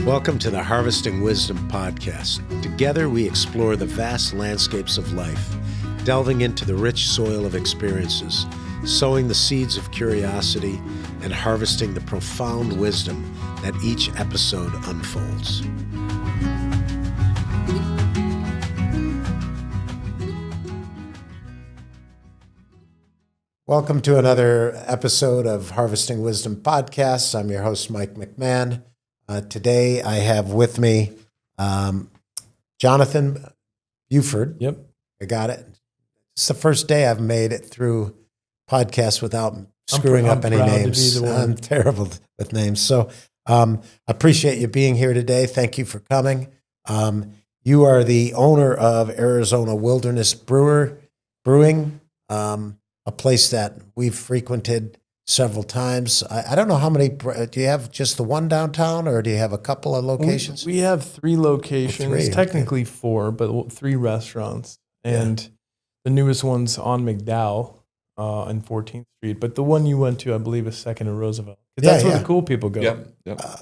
Welcome to the Harvesting Wisdom podcast. Together we explore the vast landscapes of life, delving into the rich soil of experiences, sowing the seeds of curiosity, and harvesting the profound wisdom that each episode unfolds. Welcome to another episode of Harvesting Wisdom podcast. I'm your host, Mike McMahon. Today I have with me Jonathan Buford. Yep. I got it. It's the first day I've made it through podcasts without screwing up any names. I'm terrible with names. So I appreciate you being here today. Thank you for coming. You are the owner of Arizona Wilderness Brewing, a place that we've frequented several times. I don't know how many. Do you have just the one downtown, or do you have a couple of locations? We have three locations, Three, technically okay. four, but three restaurants. And the newest one's on McDowell on 14th Street. But the one you went to, I believe, is 2nd and Roosevelt. Because that's where the cool people go. Yep.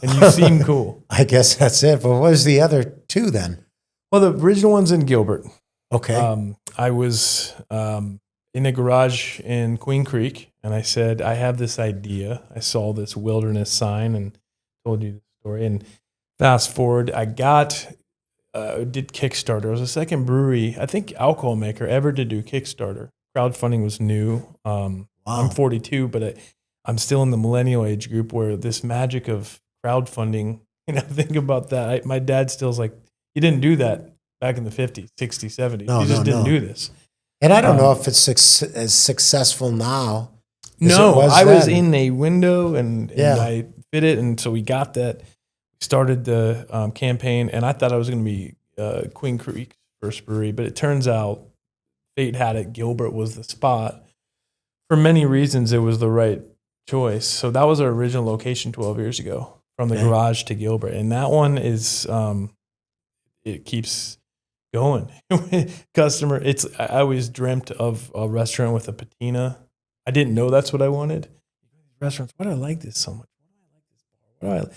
And you seem cool. I guess that's it. But what was the other two then? Well, the original one's in Gilbert. Okay. I was in a garage in Queen Creek, and I said, I have this idea. I saw this wilderness sign and told you the story. And fast forward, I did Kickstarter. It was the second brewery, I think, alcohol maker ever to do Kickstarter. Crowdfunding was new. Wow. I'm 42, but I'm still in the millennial age group where this magic of crowdfunding, think about that. My dad still's like, you didn't do that back in the 50s, 60s, 70s. You just didn't do this. And I don't know if it's as successful now. No, I was in a window and I fit it. And so we got that, started the campaign, and I thought I was going to be Queen Creek's first brewery, but it turns out fate had it. Gilbert was the spot. For many reasons, it was the right choice. So that was our original location 12 years ago, from the garage to Gilbert. And that one is, it keeps going. Customer, I always dreamt of a restaurant with a patina. I didn't know that's what I wanted. Restaurants, why do I like this so much?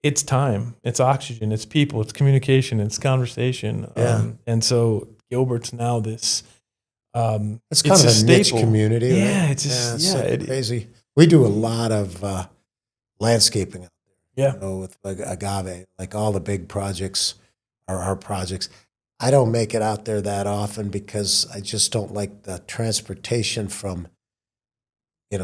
It's time, it's oxygen, it's people, it's communication, it's conversation. And so Gilbert's now this. It's kind of a niche community. Yeah, right? it's just it's crazy. We do a lot of landscaping out there. Yeah, With like agave, like all the big projects are our projects. I don't make it out there that often because I just don't like the transportation from,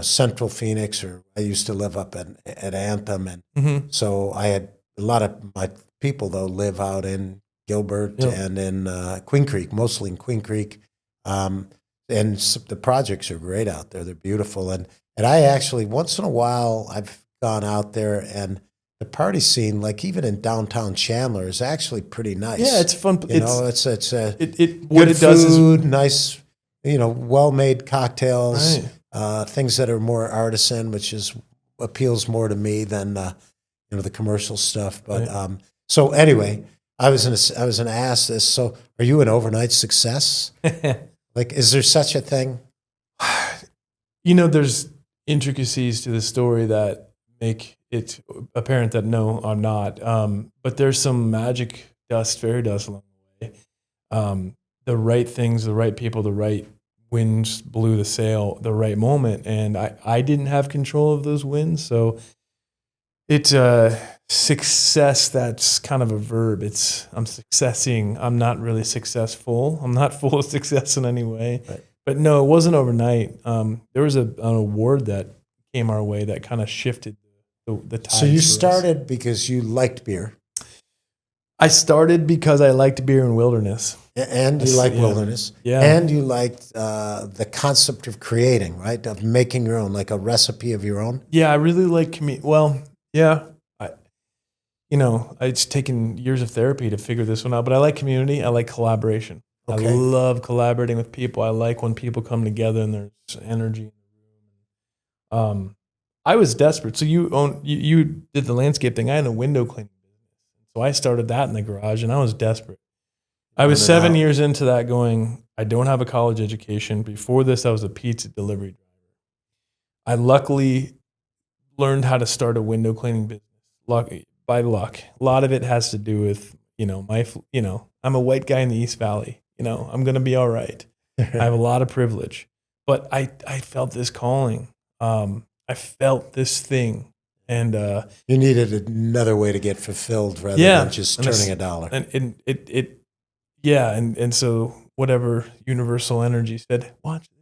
Central Phoenix, or I used to live up at Anthem. And so I had a lot of my people, though, live out in Gilbert and in Queen Creek, mostly in Queen Creek. And the projects are great out there. They're beautiful. And I actually, once in a while, I've gone out there, and the party scene, like even in downtown Chandler, is actually pretty nice. Yeah, it's fun. It's what good it does food, is nice, well-made cocktails, right. Things that are more artisan, which appeals more to me than the commercial stuff. But so anyway, I was gonna ask this. So, are you an overnight success? Like, is there such a thing? There's intricacies to the story that make it apparent that no, I'm not. But there's some magic dust, fairy dust along the way. The right things, the right people, the right winds blew the sail, the right moment. And I didn't have control of those winds. So it's a success that's kind of a verb. I'm successing. I'm not really successful. I'm not full of success in any way. Right. But no, it wasn't overnight. There was an award that came our way that kind of shifted the tide. So you started because you liked beer. I started because I liked beer and wilderness. And you like wilderness. Yeah. And you liked the concept of creating, right? Of making your own, like a recipe of your own. Yeah, I really like it's taken years of therapy to figure this one out, but I like community. I like collaboration. Okay. I love collaborating with people. I like when people come together and there's energy in the room. I was desperate. So you did the landscape thing. I had a window cleaning business. So I started that in the garage, and I was desperate. I was 7 years into that going, I don't have a college education. Before this, I was a pizza delivery driver. I luckily learned how to start a window cleaning business. by luck. A lot of it has to do with, I'm a white guy in the East Valley. I'm going to be all right. I have a lot of privilege, but I felt this calling. I felt this thing, and you needed another way to get fulfilled rather than just turning a dollar. And so whatever universal energy said, watch this.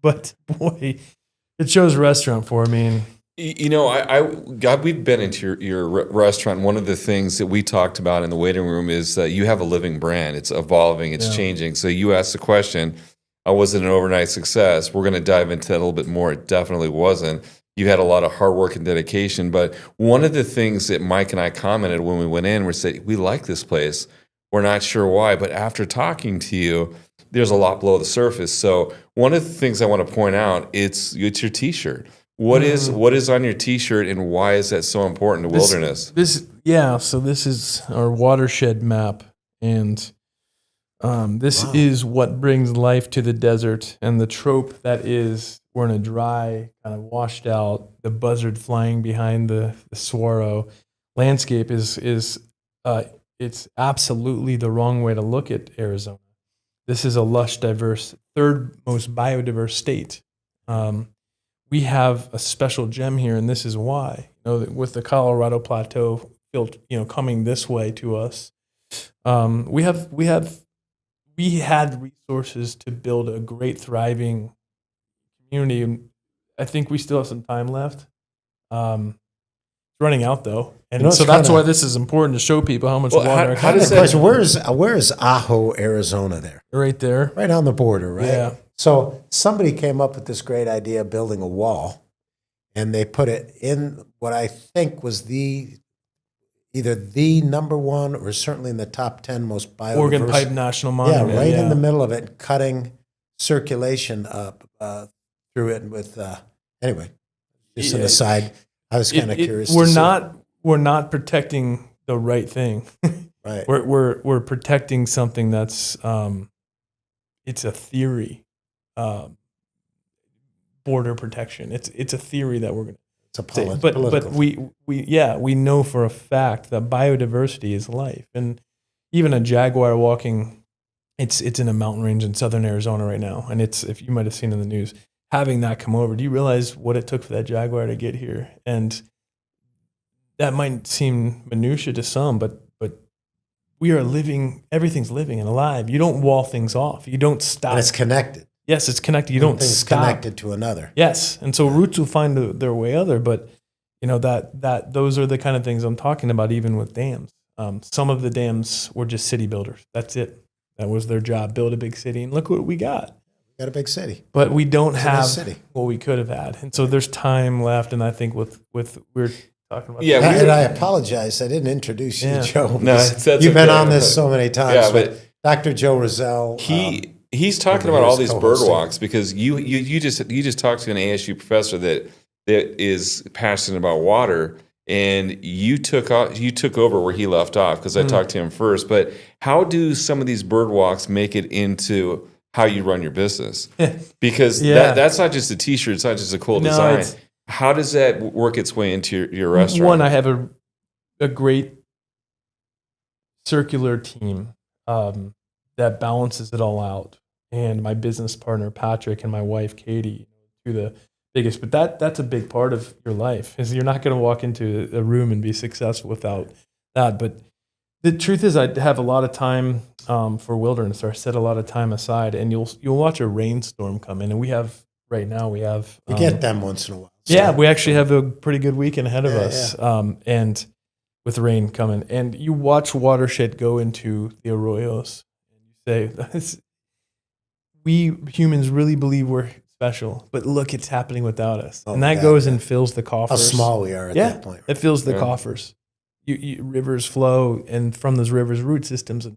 But boy, it chose restaurant for me. And we've been into your restaurant. One of the things that we talked about in the waiting room is that you have a living brand. It's evolving, it's changing. So you asked the question, was it an overnight success? We're going to dive into that a little bit more. It definitely wasn't. You had a lot of hard work and dedication. But one of the things that Mike and I commented when we went in, we said, we like this place. We're not sure why. But after talking to you, there's a lot below the surface. So one of the things I want to point out, it's your T-shirt. What is on your T-shirt, and why is that so important to wilderness? So this is our watershed map, and this is what brings life to the desert. And the trope that is, we're in a dry, kind of washed out, the buzzard flying behind the saguaro landscape is it's absolutely the wrong way to look at Arizona. This is a lush, diverse, third most biodiverse state. We have a special gem here, and this is why. With the Colorado Plateau coming this way to us, we had resources to build a great, thriving community. And I think we still have some time left. It's running out though, and so that's why this is important to show people how much water. How does that? Where is Ajo, Arizona? There, right there, right on the border, right? Yeah. So somebody came up with this great idea of building a wall, and they put it in what I think was either the number one or certainly in the top 10 most biodiverse. Organ Pipe National Monument. Yeah, right in the middle of it, cutting circulation up through it with. Anyway, just an aside. I was kind of curious. We're not protecting the right thing. Right. We're protecting something that's it's a theory. Border protection. It's a theory that we're going to. It's a political. But we know for a fact that biodiversity is life, and even a jaguar walking, it's in a mountain range in southern Arizona right now, and it's, if you might have seen in the news, having that come over. Do you realize what it took for that jaguar to get here? And that might seem minutia to some, but we are living. Everything's living and alive. You don't wall things off. You don't stop. And it's connected. Yes, it's connected. You don't stop. Connected to another. Yes, and so roots will find their way other. But that those are the kind of things I'm talking about. Even with dams, some of the dams were just city builders. That's it. That was their job. Build a big city, and look what we got. We got a big city. But we don't have city. What we could have had, and so there's time left. And I think with we're talking about. Yeah, and I apologize. I didn't introduce you, Joe. No, you've been on this so many times. Yeah, but Dr. Joe Roselle. He's talking about all these bird walks because you just talked to an ASU professor that is passionate about water, and you took over where he left off because I talked to him first. But how do some of these bird walks make it into how you run your business? Because that's not just a T-shirt; it's not just a cool design. How does that work its way into your restaurant? One, I have a great circular team that balances it all out. And my business partner, Patrick, and my wife, Katie, two of the biggest. But that's a big part of your life, is you're not going to walk into a room and be successful without that. But the truth is, I have a lot of time for wilderness, or I set a lot of time aside, and you'll watch a rainstorm come in. And we get them once in a while. So. Yeah, we actually have a pretty good weekend ahead of us. Yeah. And with rain coming, and you watch watershed go into the arroyos, and you say, we humans really believe we're special, but look, it's happening without us. And that goes and fills the coffers. How small we are at that point. Right? It fills the coffers. Rivers flow, and from those rivers, root systems,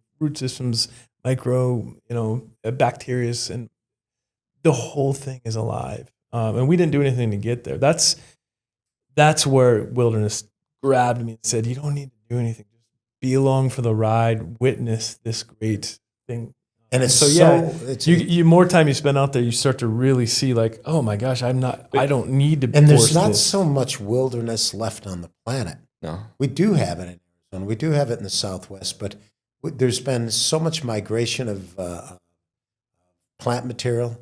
micro, bacteria, and the whole thing is alive. And we didn't do anything to get there. That's where wilderness grabbed me and said, you don't need to do anything. Just be along for the ride, witness this great thing. And it's you more time you spend out there, you start to really see, like, oh my gosh, I don't need to. And there's not so much wilderness left on the planet. No. We do have it in Arizona. We do have it in the Southwest, but there's been so much migration of plant material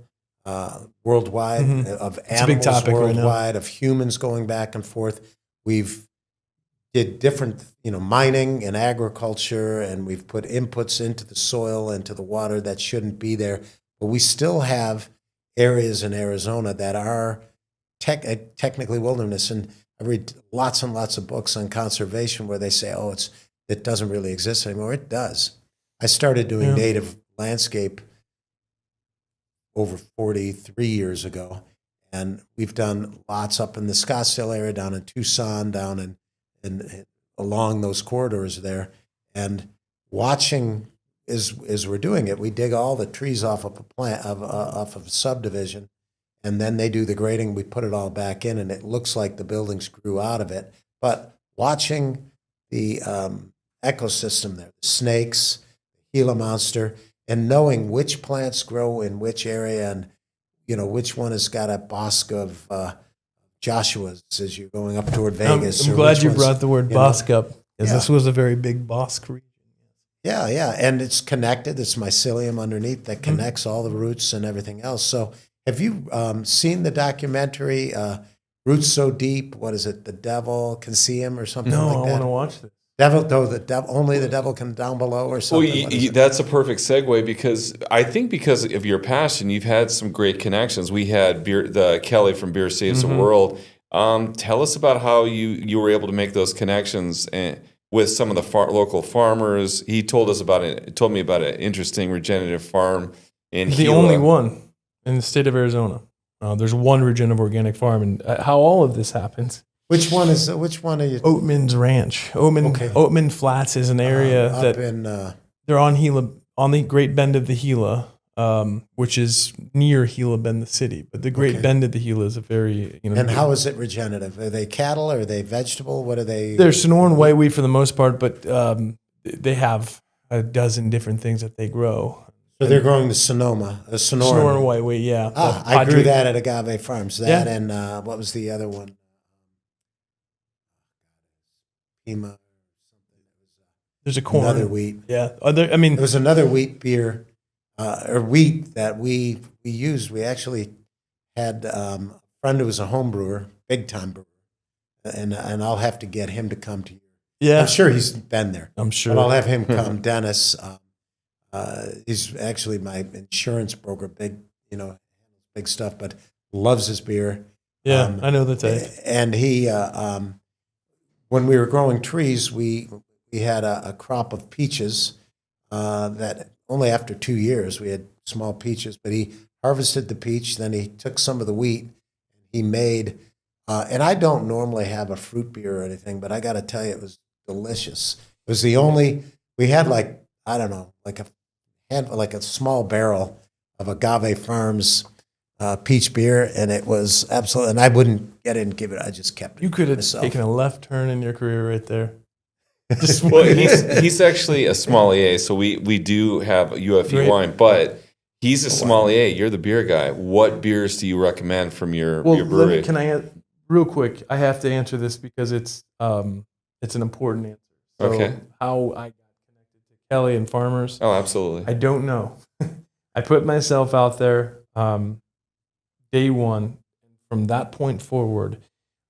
worldwide, of It's a big animals topic right now. worldwide, of humans going back and forth. We've did different, mining and agriculture, and we've put inputs into the soil, into the water that shouldn't be there. But we still have areas in Arizona that are technically wilderness. And I read lots and lots of books on conservation where they say, oh, it doesn't really exist anymore. It does. I started doing native landscape over 43 years ago, and we've done lots up in the Scottsdale area, down in Tucson, down in along those corridors there. And watching as we're doing it, we dig all the trees off of off of a subdivision, and then they do the grading. We put it all back in, and it looks like the buildings grew out of it. But watching the ecosystem there, the snakes, the Gila monster, and knowing which plants grow in which area, and which one has got a bosque of Joshua's as you're going up toward Vegas. I'm glad you brought the word bosque up, because this was a very big bosque region. Yeah, and it's connected. It's mycelium underneath that connects all the roots and everything else. So have you seen the documentary Roots So Deep? What is it? The Devil Can See Him or something like that? No, I want to watch this. Only the devil can down below or something. Well, that's a perfect segue, because I think because of your passion, you've had some great connections. We had the Kelly from Beer Saves the World. Tell us about how you were able to make those connections with some of the local farmers. He told me about an interesting regenerative farm in the Gila. only one in the state of Arizona. There's one regenerative organic farm, and how all of this happens. Which one are you? Oatman's Ranch. Oatman Flats is an area they're on Gila, on the Great Bend of the Gila, which is near Gila Bend, the city. But the Great Bend of the Gila is a very And how is it regenerative? Are they cattle? Are they vegetable? What are they? They're Sonoran white wheat for the most part, but they have a dozen different things that they grow. So they're growing the Sonoran white wheat, yeah. I grew that at Agave Farms. And what was the other one? There's a corn. Another wheat. Yeah. There was another wheat beer or wheat that we used. We actually had a friend who was a home brewer, big time brewer, and I'll have to get him to come to you. Yeah, I'm sure he's been there. I'm sure. But I'll have him come. Dennis, he's actually my insurance broker. Big stuff, but loves his beer. Yeah, I know the type. And he. When we were growing trees, we had a crop of peaches that only after 2 years we had small peaches. But he harvested the peach, then he took some of the wheat. He made, and I don't normally have a fruit beer or anything, but I got to tell you, it was delicious. It was the only we had like a small barrel of Agave Farms peach beer, and it was absolutely. And I wouldn't get it and give it. I just kept it. You could have myself. taken a left turn in your career right there. Well, he's actually a sommelier, so we do have a UFE wine, but he's a sommelier. You're the beer guy. What beers do you recommend from your brewery? Can I real quick? I have to answer this because it's an important answer. So Okay. How I got connected to Kelly and farmers? Oh, absolutely. I don't know. I put myself out there. Day one, from that point forward,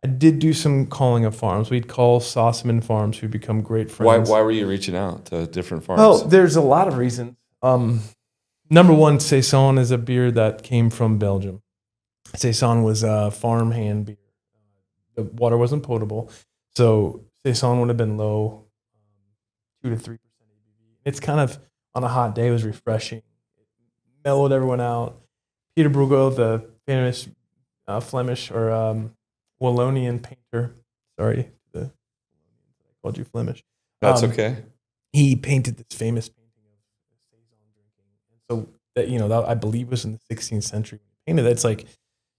I did do some calling of farms. We'd call Sauceman farms who become great friends. Why were you reaching out to different farms? Well, there's a lot of reasons. Number one, Saison is a beer that came from Belgium. Saison was a farm hand beer. The water wasn't potable, so Saison would have been low, 2 to 3% ABV. It's kind of, on a hot day, it was refreshing. It mellowed everyone out. Peter Bruegel, the famous Flemish or Wallonian painter. Sorry, I called you Flemish. That's okay. He painted this famous painting of Saison drinking. So that I believe was in the 16th century. When he painted it. It's like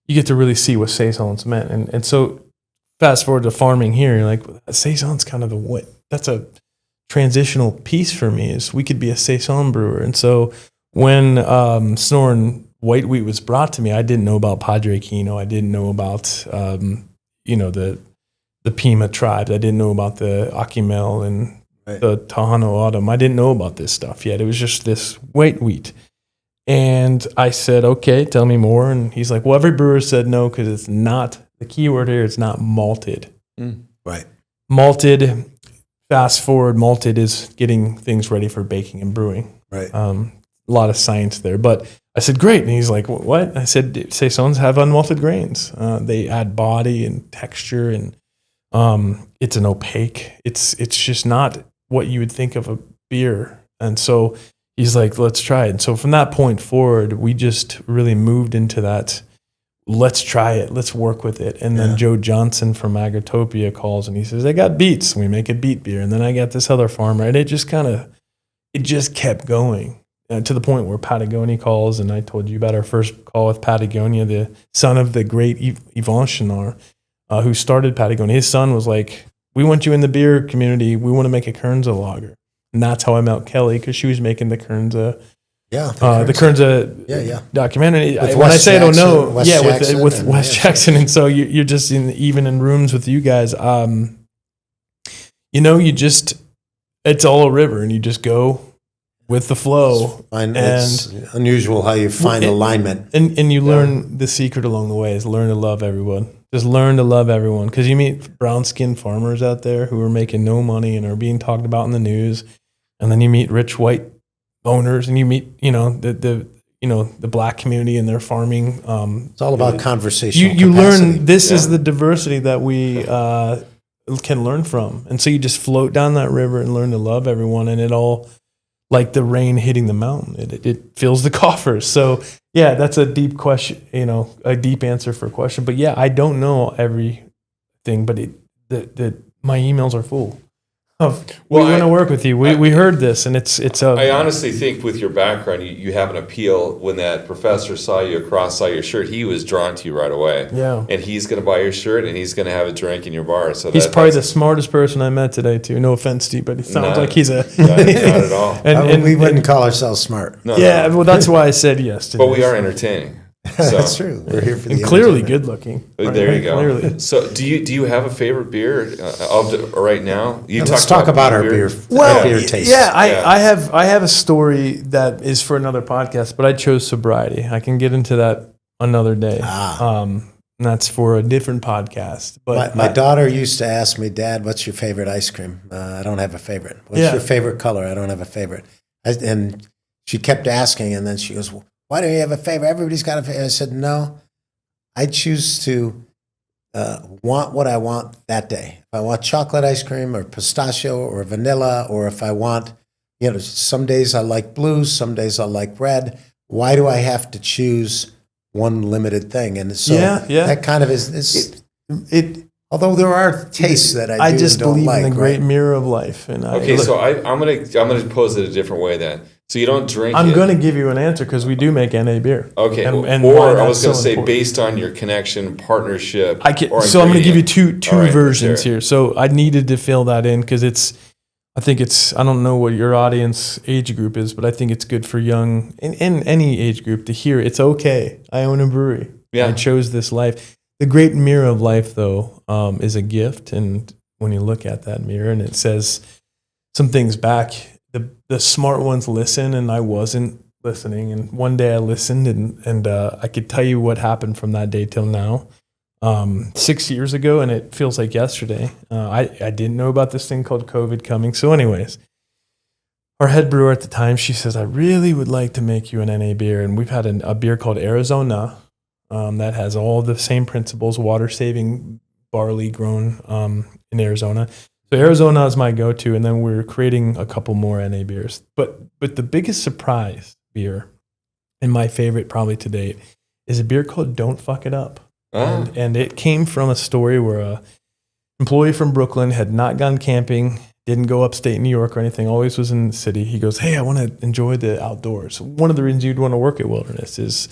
you get to really see what Saison's meant. And so fast forward to farming here, you're like, Saison's kind of that's a transitional piece for me. Is we could be a Saison brewer. And so when Sonoran white wheat was brought to me, I didn't know about Padre Kino. I didn't know about the the Pima tribes. I didn't know about the Akimel and the Tahano Autumn. I didn't know about this stuff yet. It was just this white wheat. And I said, okay, tell me more. And he's like, well, every brewer said no because it's not, the key word here is not malted. Right. Malted, fast forward, malted is getting things ready for baking and brewing. Right. A lot of science there. But I said, great. And he's like, what? I said, Saisons have unmalted grains. They add body and texture, and it's an opaque. It's just not what you would think of a beer. And so he's like, let's try it. And so from that point forward, we just really moved into that. Let's try it. Let's work with it. And then Joe Johnson from Agritopia calls and he says, I got beets. We make a beet beer. And then I got this other farmer. And it just kept going to the point where Patagonia calls. And I told you about our first call with Patagonia, the son of the great Yvon Chouinard, who started Patagonia. His son was like, we want you in the beer community. We want to make a Kernza lager. And that's how I met Kelly, because she was making the Kernza. The Kernza documentary. When I say I don't know, with Wes Jackson. And so you're just even in rooms with you guys. It's all a river, and you just go with the flow. It's unusual how you find alignment. And you learn the secret along the way is learn to love everyone. Just learn to love everyone, because you meet brown-skinned farmers out there who are making no money and are being talked about in the news. And then you meet rich white owners, and you meet, the black community and their farming. It's all about conversation. You learn this is the diversity that we can learn from. And so you just float down that river and learn to love everyone. And it all, like the rain hitting the mountain, it fills the coffers. So yeah, that's a deep question, a deep answer for a question. But yeah, I don't know everything, but my emails are full. We want to work with you. We heard this, and it's. I honestly think with your background, you have an appeal. When that professor saw your shirt, he was drawn to you right away. Yeah. And he's going to buy your shirt, and he's going to have a drink in your bar. So he's probably the smartest person I met today, too. No offense, Steve, but he sounds like he's a. Not at all. and we wouldn't call ourselves smart. No. Well, that's why I said yes to But we are entertaining. So. That's true. We're here for the clearly good looking. There you go. Clearly. So do you have a favorite beer right now? Let's talk about our beer. Well, beer taste. Yeah, I have a story that is for another podcast, but I chose Sobriety. I can get into that another day. And that's for a different podcast. But my daughter used to ask me, Dad, what's your favorite ice cream? I don't have a favorite. What's your favorite color? I don't have a favorite. And she kept asking, and then she goes, well, why don't you have a favorite? Everybody's got a favorite. I said, no, I choose to want what I want that day. If I want chocolate ice cream or pistachio or vanilla, or if I want, some days I like blue, some days I like red. Why do I have to choose one limited thing? And so that kind of is it. Although there are tastes that I just believe like, in the great mirror of life. And so I'm gonna pose it a different way then. So you don't drink. I'm going to give you an answer because we do make NA beer. Okay, or I was going to say based on your connection, partnership. So I'm going to give you two versions here. So I needed to fill that in because I don't know what your audience age group is, but I think it's good for young in any age group to hear it's okay. I own a brewery. Yeah. I chose this life. The great mirror of life, though, is a gift, and when you look at that mirror and it says some things back. The smart ones listen, and I wasn't listening. And one day I listened, and I could tell you what happened from that day till now. 6 years ago, and it feels like yesterday. I didn't know about this thing called COVID coming. So anyways, our head brewer at the time, she says, I really would like to make you an NA beer. And we've had a beer called Arizona that has all the same principles, water-saving barley grown in Arizona. So Arizona is my go-to, and then we're creating a couple more NA beers. But the biggest surprise beer, and my favorite probably to date, is a beer called Don't Fuck It Up. And it came from a story where a employee from Brooklyn had not gone camping, didn't go upstate New York or anything, always was in the city. He goes, hey, I want to enjoy the outdoors. One of the reasons you'd want to work at Wilderness is,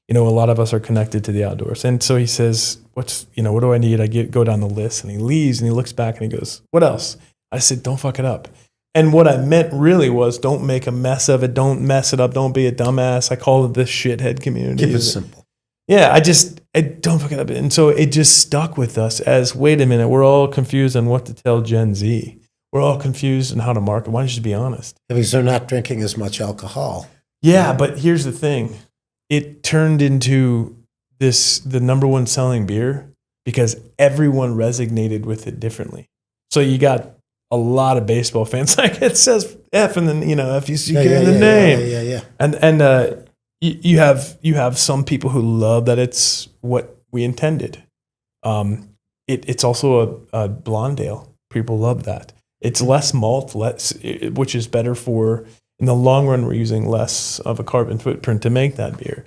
a lot of us are connected to the outdoors. And so he says, what do I need? I go down the list, and he leaves and he looks back and he goes, what else? I said, don't fuck it up. And what I meant really was don't make a mess of it. Don't mess it up. Don't be a dumbass. I call it the shithead community. Keep it simple. Yeah, I don't forget that. And so it just stuck with us as, wait a minute, we're all confused on what to tell Gen Z. We're all confused on how to market. Why don't you just be honest? Because they're not drinking as much alcohol. Yeah, but here's the thing. It turned into the number one selling beer because everyone resonated with it differently. So you got a lot of baseball fans, like it says F and then, F-U-C-K in the name. Yeah. And you have some people who love that it's what we intended. It's also a blonde ale. People love that. It's less malt, which is better for, in the long run, we're using less of a carbon footprint to make that beer.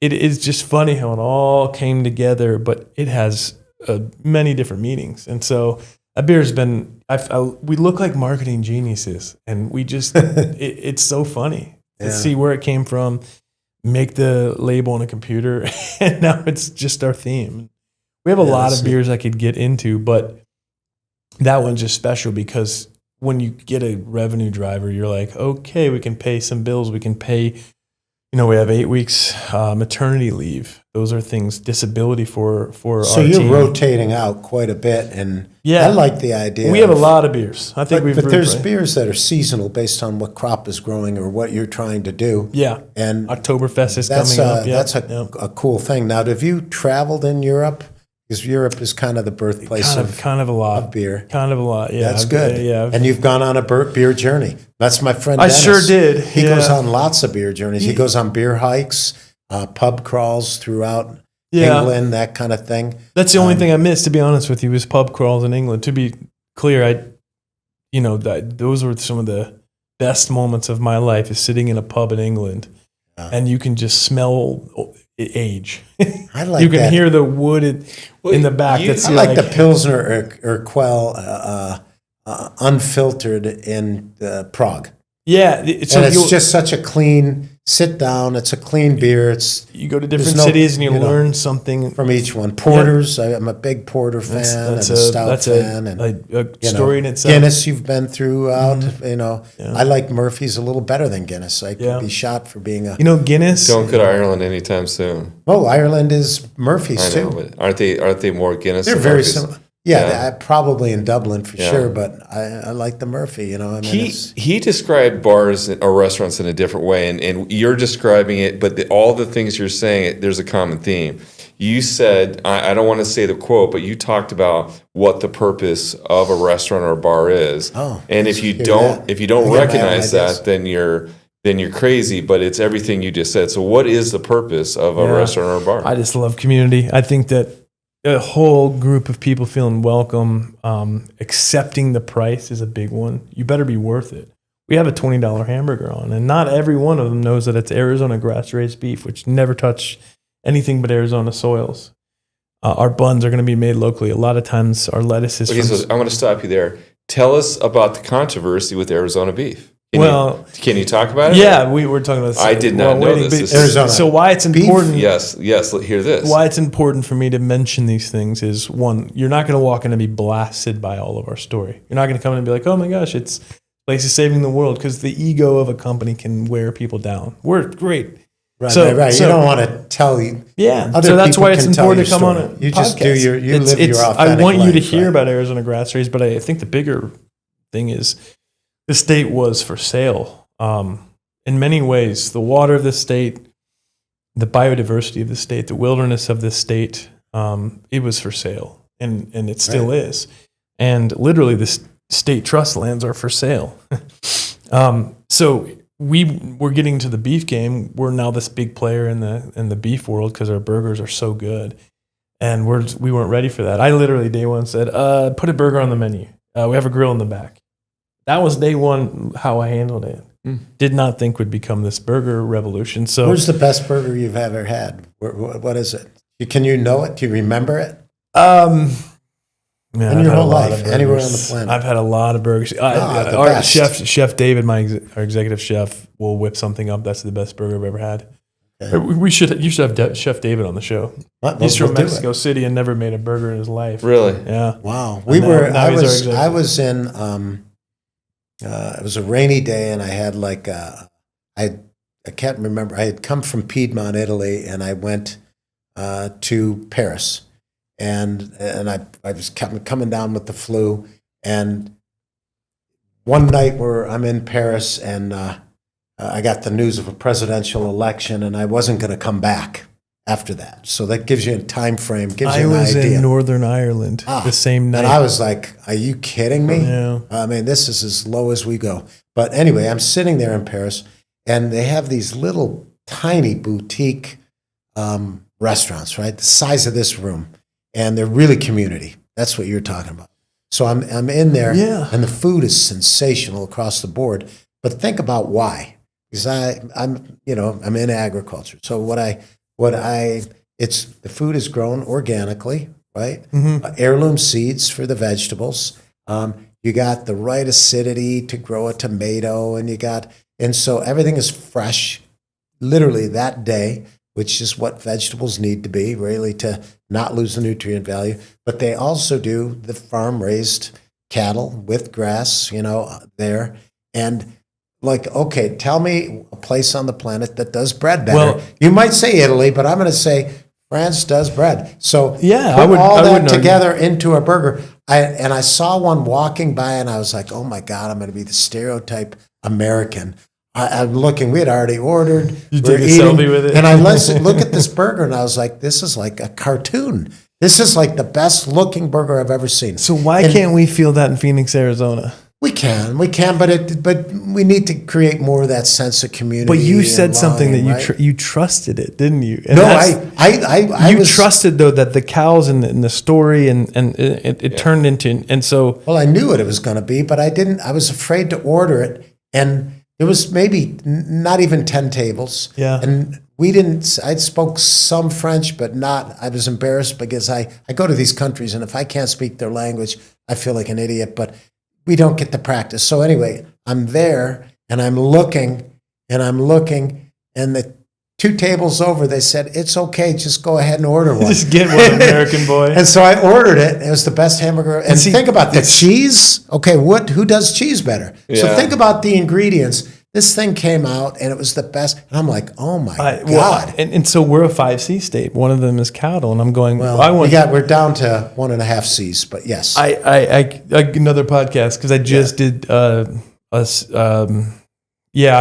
It is just funny how it all came together, but it has many different meanings. And so that beer has been, we look like marketing geniuses, and we just, it's so funny to see where it came from, make the label on a computer, and now it's just our theme. We have a lot of beers I could get into, but that one's just special because when you get a revenue driver, you're like, okay, we can pay some bills. We can pay, we have 8 weeks maternity leave. Those are things, disability for our So you're team. Rotating out quite a bit, and I like the idea. We have a lot of beers. I think but there's beers that are seasonal based on what crop is growing or what you're trying to do. Yeah, and Oktoberfest is coming up. That's a cool thing. Now, have you traveled in Europe? Because Europe is kind of the birthplace of a lot of beer. Kind of a lot, yeah. That's good. Yeah, and you've gone on a beer journey. That's my friend Dennis. I sure did. He goes on lots of beer journeys. He goes on beer hikes, pub crawls throughout England, that kind of thing. That's the only thing I missed, to be honest with you, is pub crawls in England. To be clear, those were some of the best moments of my life, is sitting in a pub in England, and you can just smell age. I like you can that. hear the wood in the back. I like the Pilsner or Quell unfiltered in Prague. Yeah. And it's just such a clean sit down. It's a clean beer. You go to different cities and you learn something from each one. Porters, I'm a big porter fan and a stout fan. A story in itself. Guinness you've been throughout. I like Murphy's a little better than Guinness. I could be shot for being a... Guinness... Don't go to Ireland anytime soon. Oh, Ireland is Murphy's I know, too. but aren't they more Guinness? They're than very Murphy's? similar. Yeah, probably in Dublin for sure, but I like the Murphy. He described bars or restaurants in a different way, and you're describing it, but all the things you're saying, there's a common theme. You said, I don't want to say the quote, but you talked about what the purpose of a restaurant or a bar is. Oh, and if you don't recognize that, then you're crazy. But it's everything you just said. So, what is the purpose of a restaurant or a bar? I just love community. I think that a whole group of people feeling welcome, accepting the price is a big one. You better be worth it. We have a $20 hamburger on, and not every one of them knows that it's Arizona grass-raised beef, which never touch anything but Arizona soils. Our buns are going to be made locally. A lot of times our lettuce is so I'm going to stop you there. Tell us about the controversy with Arizona beef. Can you talk about it? Yeah, we were talking about this. I did not know this. Arizona. So why it's important? Beef? Yes. Hear this. Why it's important for me to mention these things is, one, you're not going to walk in and be blasted by all of our story. You're not going to come in and be like, oh my gosh, it's place is saving the world, because the ego of a company can wear people down. We're great. Right. So, you don't want to tell you. Yeah. So that's why it's important to come on a You podcast. just do your authentic I want you to life, hear about Arizona grass raised, but I think the bigger thing is the state was for sale. In many ways, the water of the state, the biodiversity of the state, the wilderness of the state, it was for sale, and it still is. And literally, the state trust lands are for sale. So we're getting to the beef game. We're now this big player in the beef world because our burgers are so good, and we weren't ready for that. I literally day one said, "Put a burger on the menu. We have a grill in the back." That was day one how I handled it. Did not think would become this burger revolution. So, where's the best burger you've ever had? What is it? Can you know it? Do you remember it? In your whole life, anywhere on the planet. I've had a lot of burgers. Our chef David, our executive chef, will whip something up. That's the best burger I've ever had. Okay. You should have Chef David on the show. He's from Mexico City and never made a burger in his life. Really? Yeah. Wow. I was in. It was a rainy day, and I had I can't remember. I had come from Piedmont, Italy, and I went to Paris, and I was coming down with the flu, and one night where I'm in Paris, and I got the news of a presidential election, and I wasn't going to come back after that. So that gives you a time frame, gives you an idea. I was in Northern Ireland the same night. And I was like, are you kidding me? Yeah. I mean, this is as low as we go. But anyway, I'm sitting there in Paris, and they have these little tiny boutique restaurants, right? The size of this room. And they're really community. That's what you're talking about. So I'm in there, and the food is sensational across the board. But think about why. Because I'm in agriculture. So the food is grown organically, right? Heirloom seeds for the vegetables. You got the right acidity to grow a tomato, and so everything is fresh, literally that day, which is what vegetables need to be, really, to not lose the nutrient value. But they also do the farm-raised cattle with grass, there. And like, okay, tell me a place on the planet that does bread better. Well, you might say Italy, but I'm going to say France does bread. So put all that together into a burger. I saw one walking by, and I was like, oh my God, I'm going to be the stereotype American. I'm looking, we had already ordered. You took a selfie with it? And I look at this burger, and I was like, this is like a cartoon. This is like the best looking burger I've ever seen. So why can't we feel that in Phoenix, Arizona? We can, but we need to create more of that sense of community. But you said something that you trusted it, didn't you? And no, I trusted though that the cows and the story and it turned into, and so. Well, I knew what it was going to be, but I didn't. I was afraid to order it, and there was maybe not even 10 tables. Yeah, and we didn't. I spoke some French, but not. I was embarrassed because I go to these countries, and if I can't speak their language, I feel like an idiot. But we don't get the practice. So anyway, I'm there, and I'm looking, and the 2 tables over, they said, it's okay, just go ahead and order one. Just get one, American boy. And so I ordered it. It was the best hamburger. And think about the cheese. Okay, who does cheese better? Yeah. So think about the ingredients. This thing came out, and it was the best. And I'm like, oh, my God. Well, and so we're a 5C state. One of them is cattle. And I'm going, we're down to 1.5 Cs, but yes. I another podcast, because I just did, I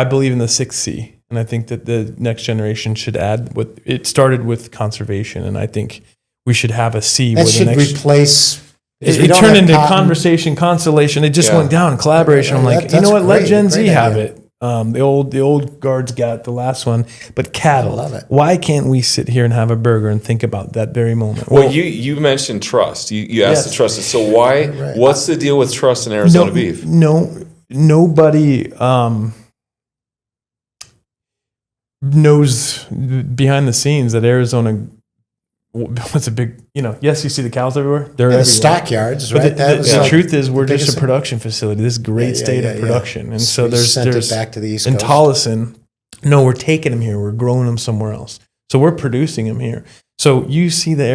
believe in the 6C. And I think that the next generation should add it started with conservation. And I think we should have a C. That should replace. It turned into conversation, constellation. It just went down, collaboration. I'm like, you know what? Let Gen Z have it. The old guards got the last one, but cattle. I love it. Why can't we sit here and have a burger and think about that very moment? Well, you mentioned trust. You asked to trust it. So why? Right. What's the deal with trust in Arizona beef? Nobody knows behind the scenes that Arizona. What's a big, yes, you see the cows everywhere. They're everywhere. Stockyards, right? But the truth is, we're just a production facility. This great state of production. And so there's it back to the East in Coast. Tolleson, no, we're taking them here. We're growing them somewhere else. So we're producing them here. So you see the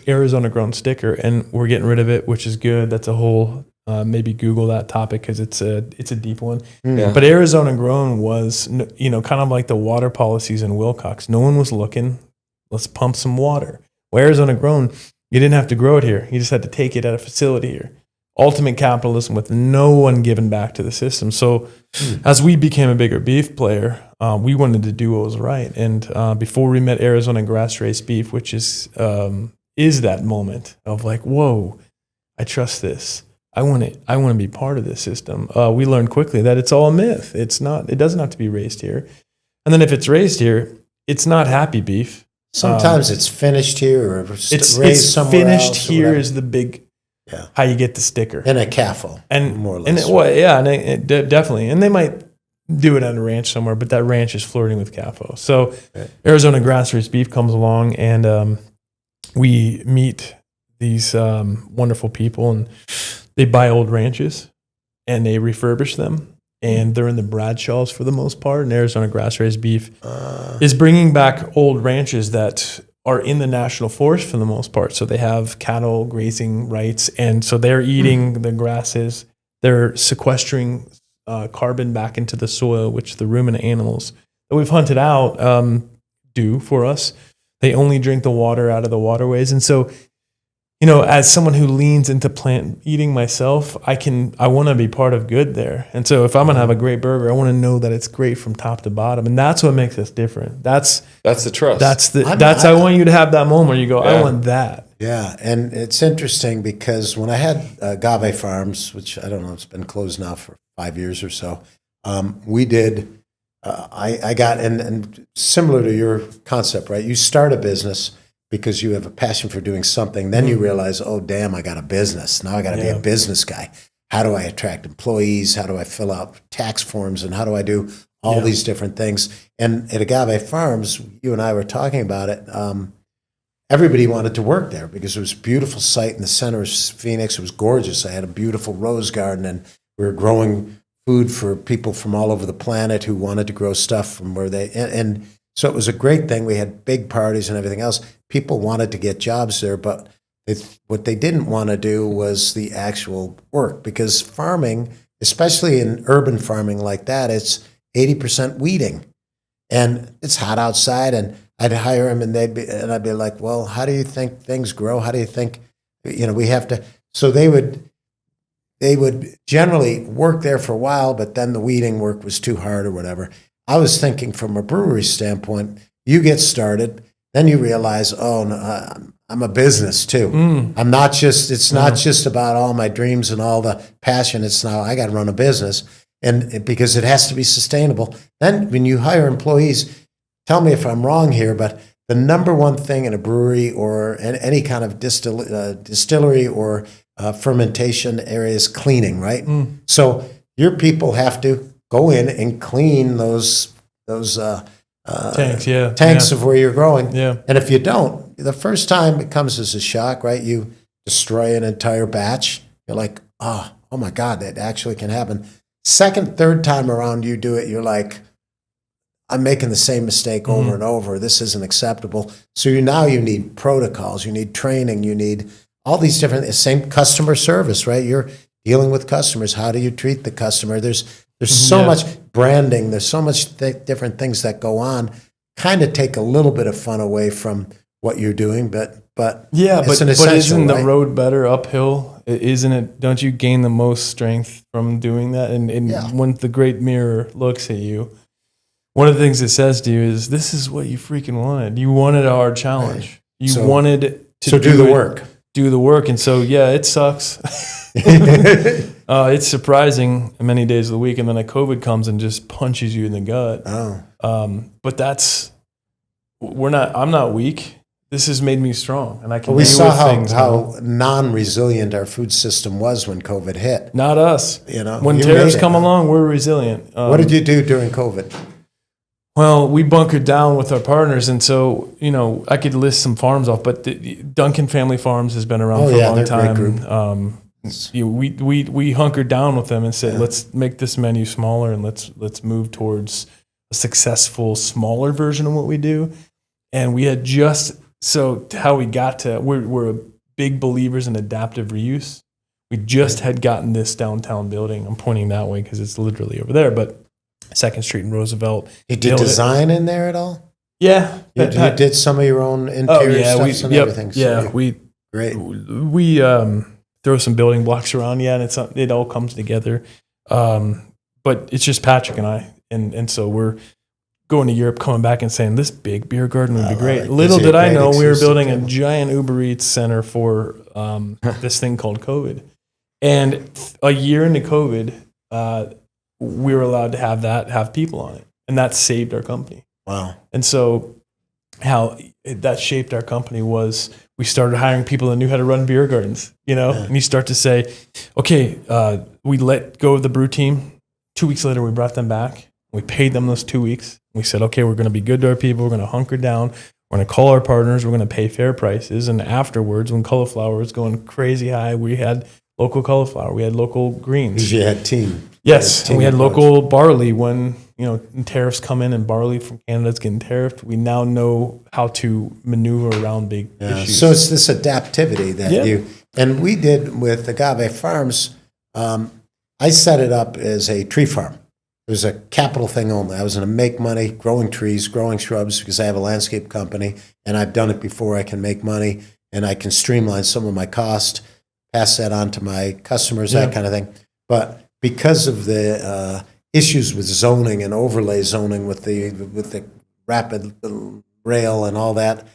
Arizona grown sticker, and we're getting rid of it, which is good. That's a whole, maybe Google that topic because it's a deep one. Yeah. But Arizona grown was, kind of like the water policies in Wilcox. No one was looking. Let's pump some water. Well, Arizona grown, you didn't have to grow it here. You just had to take it at a facility here. Ultimate capitalism with no one giving back to the system. So as we became a bigger beef player, we wanted to do what was right. And before we met Arizona grass-raised beef, which is that moment of like, whoa, I trust this. I want to be part of this system. We learned quickly that it's all a myth. It doesn't have to be raised here. And then if it's raised here, it's not happy beef. Sometimes it's finished here or it's raised somewhere finished else. Here is the big, how you get the sticker. In a CAFO, and more or less. Definitely. And they might do it on a ranch somewhere, but that ranch is flirting with CAFO. So Arizona grass-raised beef comes along, and we meet these wonderful people, and they buy old ranches, and they refurbish them. And they're in the Bradshaws for the most part. And Arizona grass-raised beef is bringing back old ranches that are in the national forest for the most part. So they have cattle grazing rights. And so they're eating the grasses. They're sequestering carbon back into the soil, which the ruminant animals that we've hunted out do for us. They only drink the water out of the waterways. And so, you know, as someone who leans into plant eating myself, I want to be part of good there. And so if I'm going to have a great burger, I want to know that it's great from top to bottom. And that's what makes us different. That's the trust. I want you to have that moment where you go, I want that. Yeah. And it's interesting because when I had Agave Farms, which I don't know, it's been closed now for 5 years or so, we did, I got, and similar to your concept, right? You start a business because you have a passion for doing something. Then you realize, oh, damn, I got a business. Now I got to be a business guy. How do I attract employees? How do I fill out tax forms? And how do I do all these different things? And at Agave Farms, you and I were talking about it. Everybody wanted to work there because it was a beautiful site in the center of Phoenix. It was gorgeous. I had a beautiful rose garden, and we were growing food for people from all over the planet who wanted to grow stuff from where they, and so it was a great thing. We had big parties and everything else. People wanted to get jobs there, but what they didn't want to do was the actual work, because farming, especially in urban farming like that, it's 80% weeding, and it's hot outside. And I'd hire them, and I'd be like, well, how do you think things grow? How do you think, we have to? So they would generally work there for a while, but then the weeding work was too hard or whatever. I was thinking from a brewery standpoint, you get started, then you realize, oh, no, I'm a business too. I'm not just, it's not just about all my dreams and all the passion. It's now I got to run a business, and because it has to be sustainable. Then when you hire employees, tell me if I'm wrong here, but the number one thing in a brewery or in any kind of distillery or fermentation area is cleaning, right? So your people have to go in and clean those tanks of where you're growing. Yeah. And if you don't, the first time it comes as a shock, right? You destroy an entire batch. You're like, oh my God, that actually can happen. Second, third time around you do it, you're like, I'm making the same mistake over and over. This isn't acceptable. So you need protocols, you need training, you need all these different, same customer service, right? You're dealing with customers. How do you treat the customer? There's so much branding. There's so much different things that go on. Kind of take a little bit of fun away from what you're doing, but it's an essential, isn't right? the road better uphill? Isn't it? Don't you gain the most strength from doing that? And when the great mirror looks at you, one of the things it says to you is, "This is what you freaking wanted. You wanted a hard challenge. Right. You wanted to do the work." Do the work. And so, it sucks. It's surprising many days of the week. And then COVID comes and just punches you in the gut. But I'm not weak. This has made me strong, and I can. Well, we saw how non-resilient our food system was when COVID hit. Not us. When tariffs come along, we're resilient. What did you do during COVID? Well, we bunkered down with our partners, and so I could list some farms off, but the Duncan Family Farms has been around for a long time. Great group. We hunkered down with them and said, let's make this menu smaller, and let's move towards a successful, smaller version of what we do. And we had how we got to we're big believers in adaptive reuse. We just had gotten this downtown building. I'm pointing that way because it's literally over there, but 2nd Street and Roosevelt. You did design in there at all? Yeah. You did some of your own interior stuff and everything. So great. We throw some building blocks around, and it all comes together. But it's just Patrick and I, and so we're going to Europe, coming back and saying this big beer garden would be great. Little did I know we were building a giant Uber Eats center for this thing called COVID. And a year into COVID, we were allowed to have people on it, and that saved our company. Wow. And so how that shaped our company was we started hiring people that knew how to run beer gardens, and you start to say, okay, we let go of the brew team. 2 weeks later, we brought them back. We paid them those 2 weeks. We said, okay, we're going to be good to our people. We're going to hunker down. We're going to call our partners. We're going to pay fair prices. And afterwards, when cauliflower was going crazy high, we had local cauliflower. We had local greens. Because you had team. Yes, and we had local barley when tariffs come in and barley from Canada's getting tariffed. We now know how to maneuver around big issues. So it's this adaptivity that and we did with Agave Farms. I set it up as a tree farm. It was a capital thing only. I was going to make money growing trees, growing shrubs, because I have a landscape company, and I've done it before. I can make money, and I can streamline some of my cost, pass that on to my customers, that kind of thing. But because of the issues with zoning and overlay zoning with the rapid rail and all that,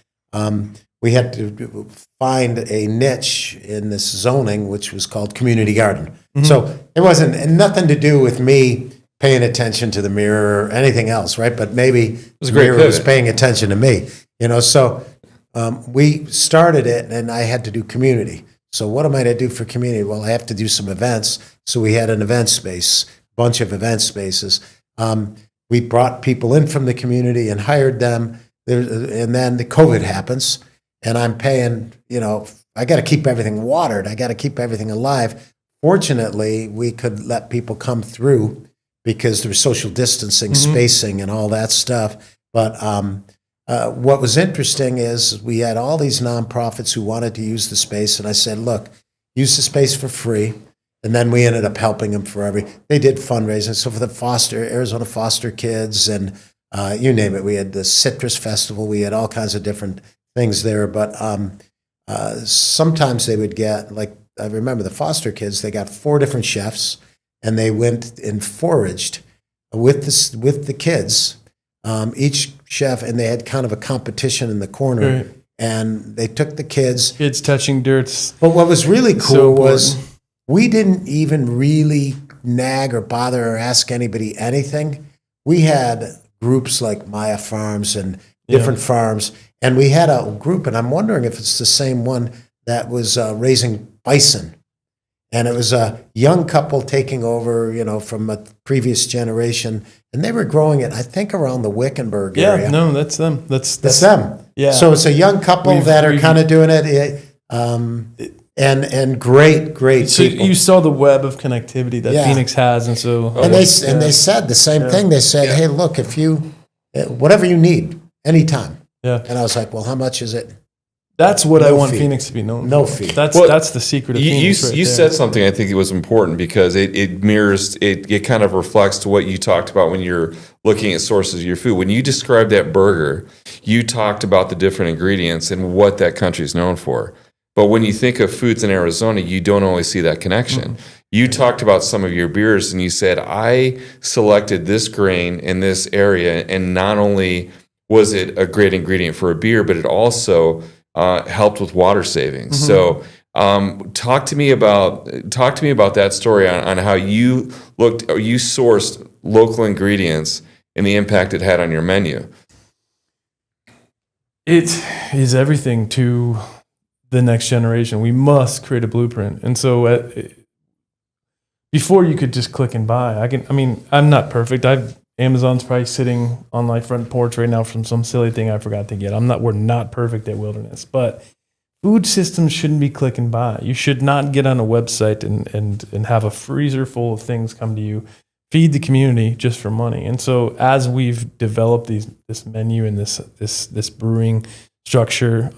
we had to find a niche in this zoning, which was called community garden. So it wasn't nothing to do with me paying attention to the mirror or anything else, right? But maybe the mirror was paying attention to me, So we started it, and I had to do community. So what am I to do for community? Well, I have to do some events. So we had an event space, a bunch of event spaces. We brought people in from the community and hired them. And then the COVID happens, and I'm paying, I got to keep everything watered. I got to keep everything alive. Fortunately, we could let people come through because there was social distancing, spacing, and all that stuff. But what was interesting is we had all these nonprofits who wanted to use the space, and I said, look, use the space for free. And then we ended up helping them they did fundraising. So for the Arizona foster kids, and you name it, we had the Citrus Festival, we had all kinds of different things there. But sometimes they would get, like, I remember the foster kids, they got 4 different chefs, and they went and foraged with the kids, each chef, and they had kind of a competition in the corner. Right. And they took the kids touching dirt. But what was really cool was we didn't even really nag or bother or ask anybody anything. We had groups like Maya Farms and different farms, and we had a group, and I'm wondering if it's the same one, that was raising bison. And it was a young couple taking over, from a previous generation, and they were growing it, I think, around the Wickenburg area. Yeah, no, that's them. That's them. Yeah. So it's a young couple that are kind of doing it, and great so people. You saw the web of connectivity that Phoenix has, and so they said the same thing. They said, "Hey, look, if you whatever you need, anytime." Yeah. And I was like, "Well, how much is it?" That's what I want fee. Phoenix to be known No for. fee. That's the secret of Phoenix. You said something I think it was important, because it mirrors, it kind of reflects to what you talked about when you're looking at sources of your food. When you described that burger, you talked about the different ingredients and what that country is known for. But when you think of foods in Arizona, you don't always see that connection. You talked about some of your beers, and you said, I selected this grain in this area, and not only was it a great ingredient for a beer, but it also helped with water savings. So talk to me about that story on how you sourced local ingredients and the impact it had on your menu. It is everything to the next generation. We must create a blueprint. And so before you could just click and buy, I'm not perfect. Amazon's probably sitting on my front porch right now from some silly thing I forgot to get. We're not perfect at Wilderness, but food systems shouldn't be click and buy. You should not get on a website and have a freezer full of things come to you. Feed the community just for money. And so as we've developed this menu and this brewing structure,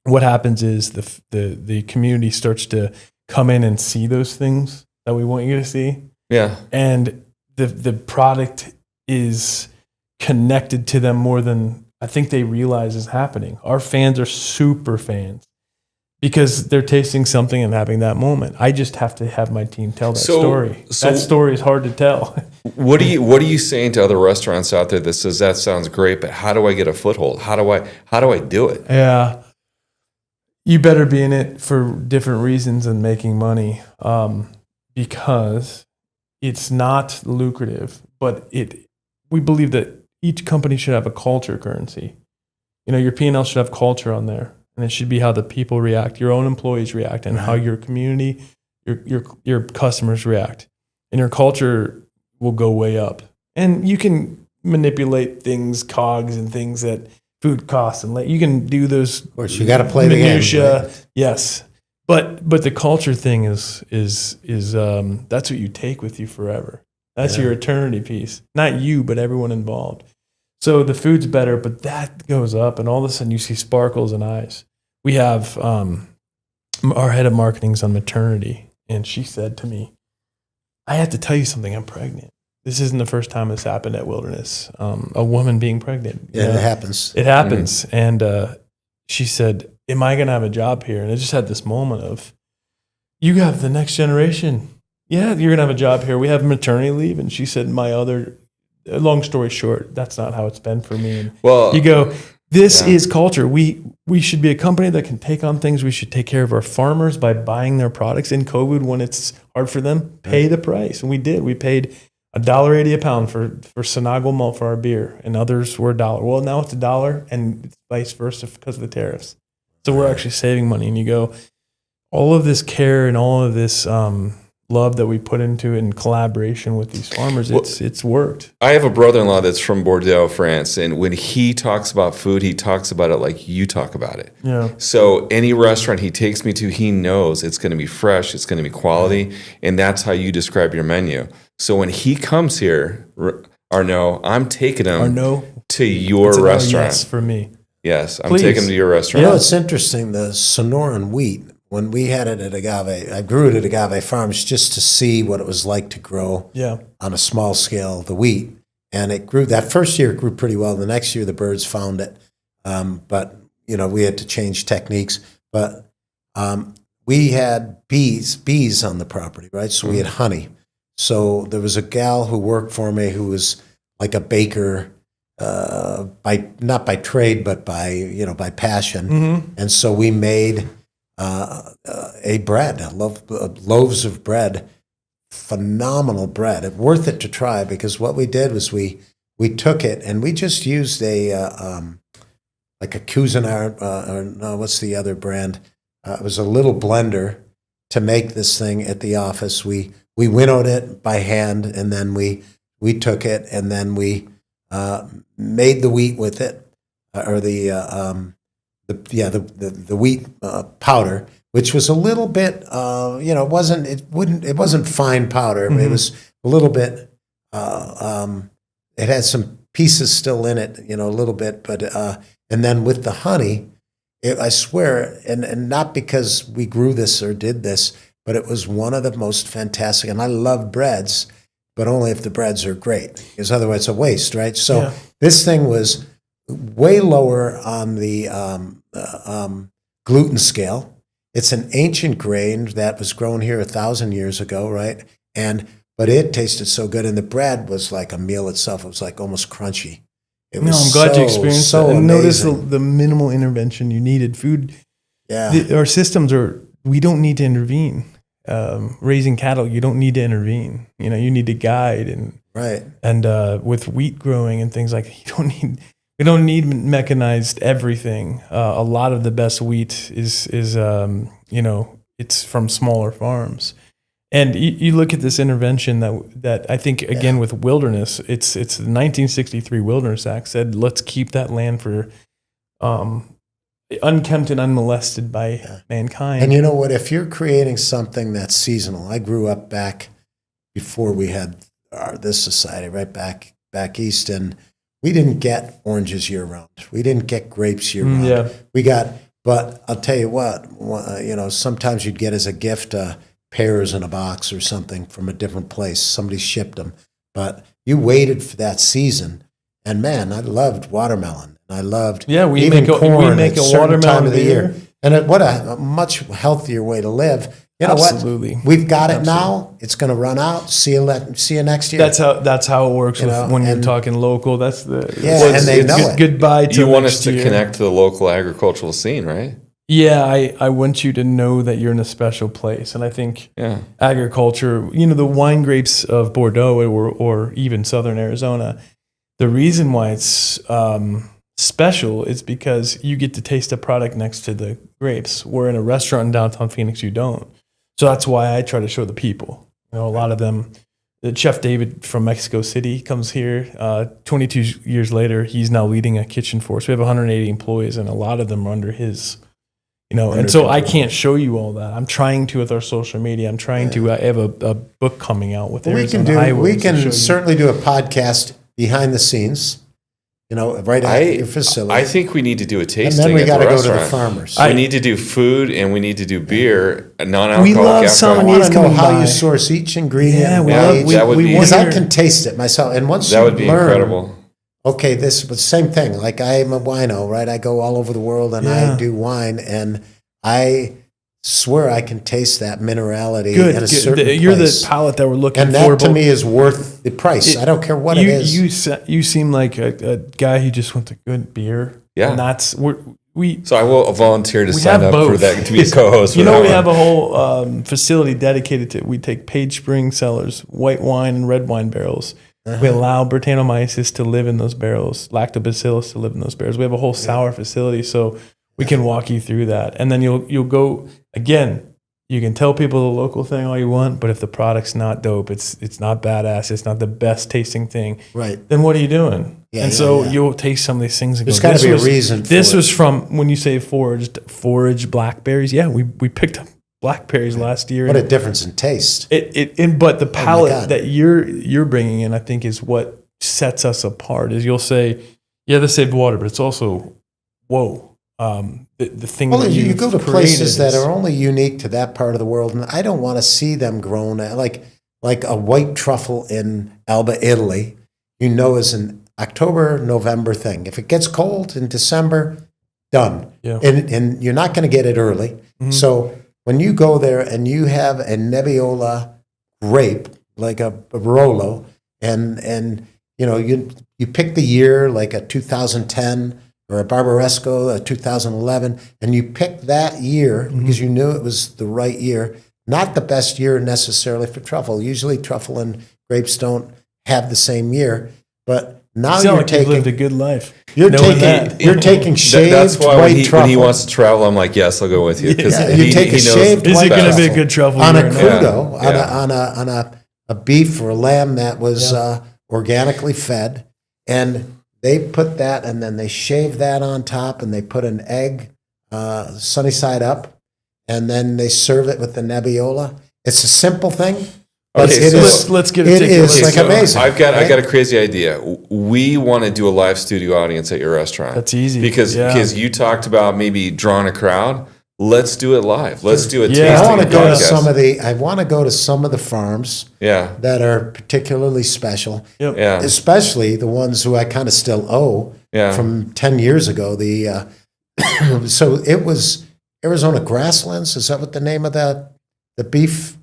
what happens is the community starts to come in and see those things that we want you to see. Yeah. And the product is connected to them more than I think they realize is happening. Our fans are super fans because they're tasting something and having that moment. I just have to have my team tell that story. That story is hard to tell. What are you saying to other restaurants out there that says that sounds great, but how do I get a foothold? How do I do it? Yeah. You better be in it for different reasons than making money, because it's not lucrative, but we believe that each company should have a culture currency. Your P&L should have culture on there, and it should be how the people react, your own employees react, and how your community, your customers react. And your culture will go way up. And you can manipulate things, cogs, and things that food costs, and you can do those. Of course, you got to play the game. Right? Yes. But the culture thing is that's what you take with you forever. That's your eternity piece. Not you, but everyone involved. So the food's better, but that goes up, and all of a sudden you see sparkles in eyes. We have our head of marketing's on maternity, and she said to me, "I have to tell you something. I'm pregnant." this isn't the first time this happened at Wilderness. A woman being pregnant. Yeah, it happens. It happens. And she said, am I going to have a job here? And I just had this moment of, you have the next generation. Yeah, you're going to have a job here. We have maternity leave. And she said, long story short, that's not how it's been for me. And you go, this is culture. We should be a company that can take on things. We should take care of our farmers by buying their products in COVID when it's hard for them, pay the price. And we did. We paid $1.80 a pound for Sonago malt for our beer, and others were $1. Well, now it's $1, and it's vice versa because of the tariffs. So we're actually saving money. And you go, all of this care and all of this love that we put into it in collaboration with these farmers, it's worked. I have a brother-in-law that's from Bordeaux, France, and when he talks about food, he talks about it like you talk about it. Yeah. So any restaurant he takes me to, he knows it's going to be fresh, it's going to be quality, and that's how you describe your menu. So when he comes here, Arnaud, I'm taking him to your restaurant. Yes, for me. Yes, I'm taking him to your restaurant. You know, it's interesting, the Sonoran wheat, when we had it at Agave, I grew it at Agave Farms just to see what it was like to grow on a small scale, the wheat. And it grew, that first year it grew pretty well. The next year the birds found it. But, you know, we had to change techniques. But we had bees on the property, right? So we had honey. So there was a gal who worked for me who was like a baker, not by trade, but by passion. Mm-hmm. And so we made a bread, loaves of bread, phenomenal bread. Worth it to try, because what we did was we took it and we just used like a Cuisinart, or no, what's the other brand? It was a little blender to make this thing at the office. We winnowed it by hand, and then we took it and then we made the wheat with it, or the wheat powder, which was a little bit, it wasn't fine powder. Mm-hmm. It was a little bit. It had some pieces still in it, a little bit, but and then with the honey, I swear, and not because we grew this or did this, but it was one of the most fantastic. And I love breads, but only if the breads are great, because otherwise it's a waste, right? So this thing was way lower on the gluten scale. It's an ancient grain that was grown here 1,000 years ago, right? But it tasted so good, and the bread was like a meal itself. It was like almost crunchy. I'm glad you experienced that. And notice the minimal intervention you needed. Food, our systems we don't need to intervene. Raising cattle, you don't need to intervene. You need to guide and with wheat growing and things like that, we don't need mechanized everything. A lot of the best wheat is it's from smaller farms. And you look at this intervention that I think, again, with Wilderness, it's the 1963 Wilderness Act said, let's keep that land for unkempt and unmolested by mankind. And you know what? If you're creating something that's seasonal, I grew up back before we had this society, right back east, and we didn't get oranges year round. We didn't get grapes year round. Yeah. But I'll tell you what, sometimes you'd get as a gift pears in a box or something from a different place. Somebody shipped them. But you waited for that season. And man, I loved watermelon. I loved corn we make a watermelon time of the year. And what a much healthier way to live. You know Absolutely. What? We've got it now. It's going to run out. See you next year. That's how it works when you're talking local. That's the and they know it. Goodbye to you want us to connect to the local agricultural scene, right? Yeah, I want you to know that you're in a special place, and I think agriculture. The wine grapes of Bordeaux or even Southern Arizona. The reason why it's special is because you get to taste a product next to the grapes. Where in a restaurant in downtown Phoenix, you don't. So that's why I try to show the people. A lot of them. The Chef David from Mexico City comes here. 22 years later, he's now leading a kitchen for us. We have 180 employees, and a lot of them are under his. And so I can't show you all that. I'm trying to with our social media. I'm trying to. I have a book coming out with Arizona Highways. We can certainly do a podcast behind the scenes right at your facility. I think we need to do a and tasting. then we got to go to the farmers. We need to do food and we need to do beer, non-alcoholic. We love alcohol. I want sommeliers to know coming how by. you source each ingredient. Yeah, we that would be because I can taste it myself. And once that you would be learn, incredible. okay, this was the same thing. Like I am a wino, right? I go all over the world and I do wine, and I swear I can taste that minerality in a certain place. You're the palate that we're looking and for. that to me is worth the price. I don't care what it is. You seem like a guy who just wants a good beer. Yeah. And that's So I will volunteer to we sign have up both. for that, to be a co-host. You for know, that we one. have a whole facility dedicated to. We take Page Spring cellars, white wine and red wine barrels. We allow Brettanomyces to live in those barrels, Lactobacillus to live in those barrels. We have a whole sour facility, so we can walk you through that. And then you'll go again. You can tell people the local thing all you want, but if the product's not dope, it's not badass, it's not the best tasting thing, right. then what are you doing? Yeah, and yeah, so yeah. you'll taste some of these things and There's go, got to be a was- reason for This it. was from, when you say foraged blackberries, yeah, we picked up blackberries last year. What a and difference in taste. but the palate God. that you're bringing in, I think, is what sets us apart. Is you'll say, yeah, this saved water, but it's also, whoa, the thing. Well, that you you've go to created places that is- are only unique to that part of the world, and I don't want to see them grown like a white truffle in Alba, Italy. Is an October, November thing. If it gets cold in December, done. Yeah. And you're not going to get it early. Mhm. So when you go there and you have a Nebbiolo grape, like a Barolo, and you pick the year, like a 2010 or a Barbaresco, a 2011, and you pick that year because you knew it was the right year, not the best year necessarily for truffle. Usually truffle and grapes don't have the same year, but now You sound you're like you've lived a taking good life. you're knowing taking shaved That's why white when truffle. he wants to travel, I'm like, yes, I'll go with you. 'cause Yeah, you take a knows shaved Is white it going to truffle be a good truffle on a year or not? crudo, Yeah. on a beef or a lamb that was organically fed, and they put that, and then they shave that on top, and they put an egg sunny side up, and then they serve it with the Nebbiolo. It's a simple thing, but Okay, it so is. let's get it it is together. like amazing. I got right? a crazy idea. We want to do a live studio audience at your restaurant. That's easy. because Yeah. you talked about maybe drawing a crowd. Let's do it live. Let's do a Yeah. tasting I want to go to podcast. some of the farms Yeah, that are particularly special. Yep. yeah, Especially the ones who I kind of still owe yeah. from 10 years ago. So it was Arizona Grasslands. Is that what the name of the beef?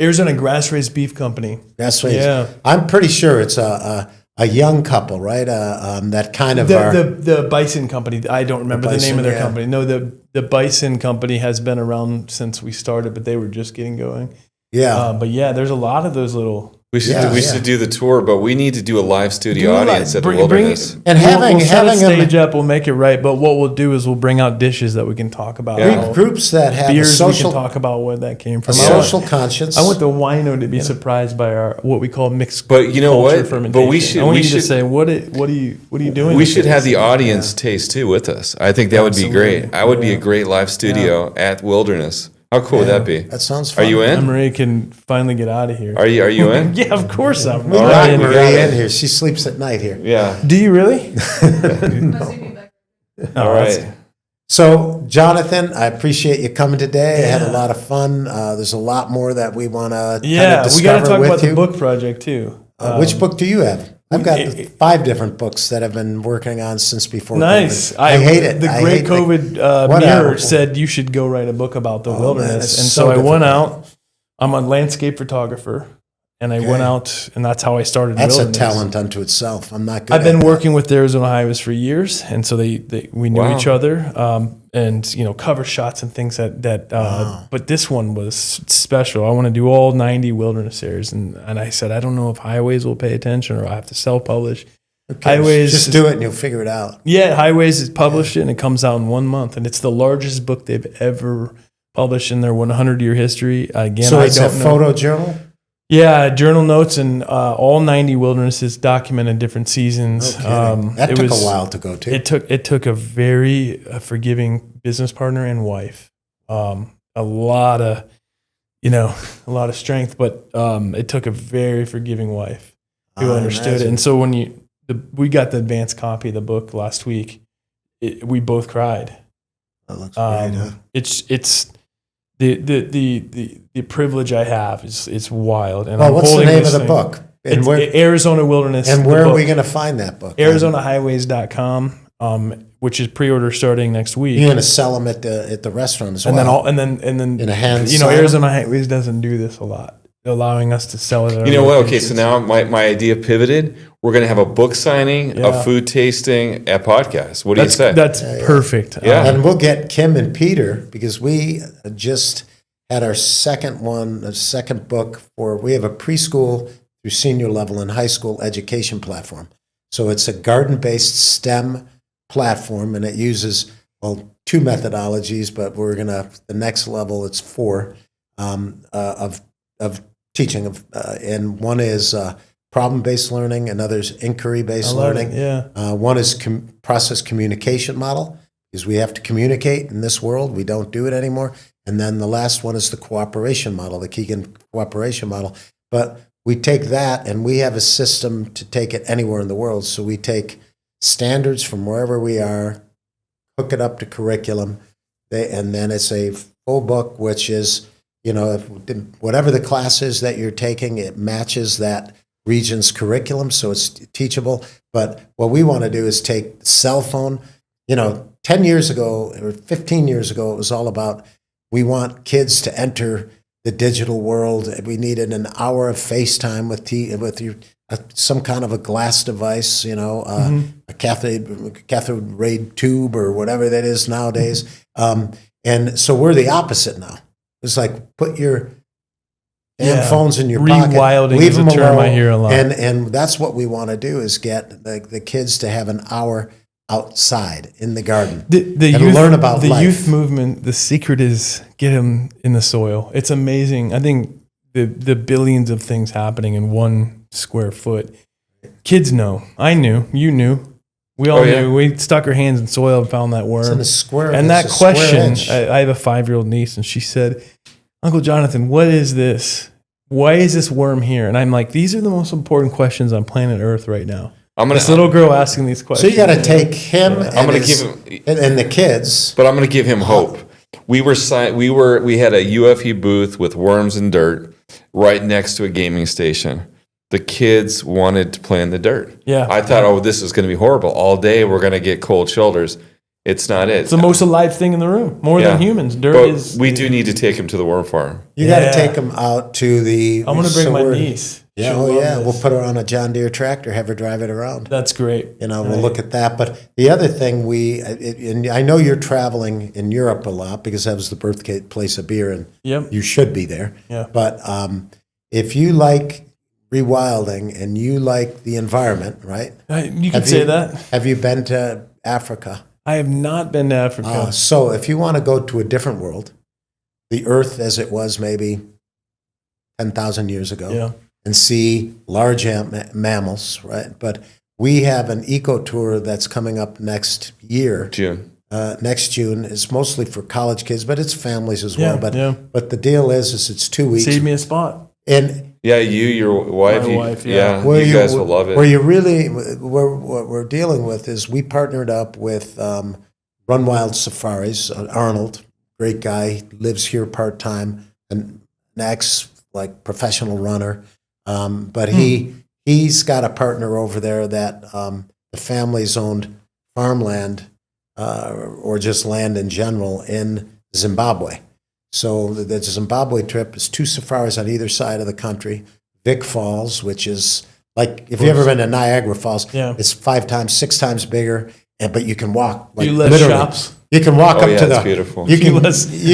Arizona Grass Raised Beef Company. Grasslands. Yeah. I'm pretty sure it's a young couple, right? That kind of are. The Bison Company. I don't remember the name Bison, of their yeah. company. No, the Bison Company has been around since we started, but they were just getting going. Yeah. But yeah, there's a lot of those little. We should Yeah, we yeah. should do the tour, but we need to do a live studio Do a live- audience at the bring- Wilderness. And we'll set a having them- stage up, we'll make it right. But what we'll do is we'll bring out dishes that we can talk about. Yeah. groups that have a Beers we social, can talk about where that came a from. social conscience. I want the wino to be surprised by our what we call mixed. But you know culture what? Fermentation. But we should- I want we you to should- say what are you doing? We with should this? have the audience taste too with us. I think that would be Absolutely. great. I would be a great live studio at Wilderness. How cool would that be? That sounds Are fun. you in? Marie can finally get out of here. Are you in? Yeah, of course I'm. We All got right, Marie got it. in here. She sleeps at night here. Yeah. Do you really? All right. So, Jonathan, I appreciate you coming today. I had a lot of fun. There's a lot more that we want to Yeah, we got to talk with about you. the book project too. Which book do you have? I've got it- 5 different books that I've been working on since before Nice. COVID. I hate it. The I great hate COVID whatever. mirror said you should go write a book about the man, wilderness, it's and so so I went difficult. out. I'm a landscape photographer, and I Okay. went out, and that's how I started. That's a wilderness. talent unto itself. I'm not good I've been at working with the Arizona Highways for years, and so we knew Wow. each other, and cover shots and things that. But this one was special. I want to do all 90 wilderness areas, and I said I don't know if Highways will pay attention or I have to self-publish. that. Highways, Just do it and you'll figure it out. Yeah, Highways has published it, and it comes out in 1 month, and it's the largest book they've ever published in their 100-year history. Again, So I it's don't a know. photo journal? Yeah, journal notes and all 90 wildernesses documented different seasons. That it took was- a while to go to. It took a very forgiving business partner and wife. A lot of strength, but it took a very forgiving wife who understood it. And so when we got the advanced copy of the book last week. We both cried. That looks great, huh? It's the privilege I have is wild. And Well, what's the name of the book? And It's where, Arizona Wilderness. and where are we going to find that book? ArizonaHighways.com, which is pre-order starting next week. You're going to sell them at the restaurant as well. And then In a hand you know, sign? Arizona Highways doesn't do this a lot, allowing us to sell it. At You know our what? Okay, so locations. now my idea pivoted. We're going to have a book signing, Yeah. a food tasting, a podcast. What do you say? That's perfect. Yeah. And we'll get Kim and Peter because we just had our second book we have a preschool through senior level and high school education platform. So it's a garden-based STEM platform, and it uses, two methodologies, but the next level, it's 4 of teaching. And one is problem-based learning, another's inquiry-based learning. One is process communication model, because we have to communicate in this world. We don't do it anymore. And then the last one is the cooperation model, the Keegan cooperation model. But we take that and we have a system to take it anywhere in the world. So we take standards from wherever we are, hook it up to curriculum, and then it's a full book, which is, whatever the class is that you're taking, it matches that region's curriculum, so it's teachable. But what we want to do is take the cell phone. 10 years ago or 15 years ago, it was all about, we want kids to enter the digital world. We needed an hour of FaceTime with some kind of a glass device, a cathode ray tube or whatever that is nowadays. And so we're the opposite now. It's like, put your damn phones in your pocket. Rewilding Leave is them a term alone. I hear a lot. And that's what we want to do, is get the kids to have an hour outside in the garden and learn about the life. youth movement. The secret is get them in the soil. It's amazing. I think the billions of things happening in 1 square foot. Kids know. I knew. You knew. We all knew. We stuck our hands in soil and found that worm. It's in a square. And that it's a square question, inch. I have a 5-year-old niece, and she said, "Uncle Jonathan, what is this? Why is this worm here?" And I'm like, these are the most important questions on planet Earth right now. This little girl asking these So questions. you got to take him I'm going to give him, and the kids. but I'm going to give him hope. We had a UFE booth with worms and dirt right next to a gaming station. The kids wanted to play in the dirt. Yeah. I thought, this is going to be horrible. All day we're going to get cold shoulders. It's not it. It's the most alive thing in the room, more than humans. Dirt But is. we do need to take him to the worm farm. You got to take them out to the. I'm going to bring my niece. Yeah, She'll love We'll this. put her on a John Deere tractor, have her drive it around. That's great. We'll look at that. But the other thing and I know you're traveling in Europe a lot because that was the birthplace of beer, and you should be there. Yeah. But if you like rewilding and you like the environment, right? You could say that. Have you been to Africa? I have not been to Africa. So if you want to go to a different world, the earth as it was maybe 10,000 years ago, and see large mammals, right? But we have an eco tour that's coming up next year. Next June. It's mostly for college kids, but it's families as well. But the deal is it's 2 weeks. Save me a spot. And your wife. My wife, you guys will love it. What we're dealing with is we partnered up with Run Wild Safaris. Arnold, great guy, lives here part time, an ex professional runner. But he's got a partner over there that the family's owned farmland or just land in general in Zimbabwe. So the Zimbabwe trip is 2 safaris on either side of the country. Vic Falls, which is like, if you've ever been to Niagara Falls, it's 5 times, 6 times bigger, but you can walk. You less shops. You can walk up to it's the. beautiful. You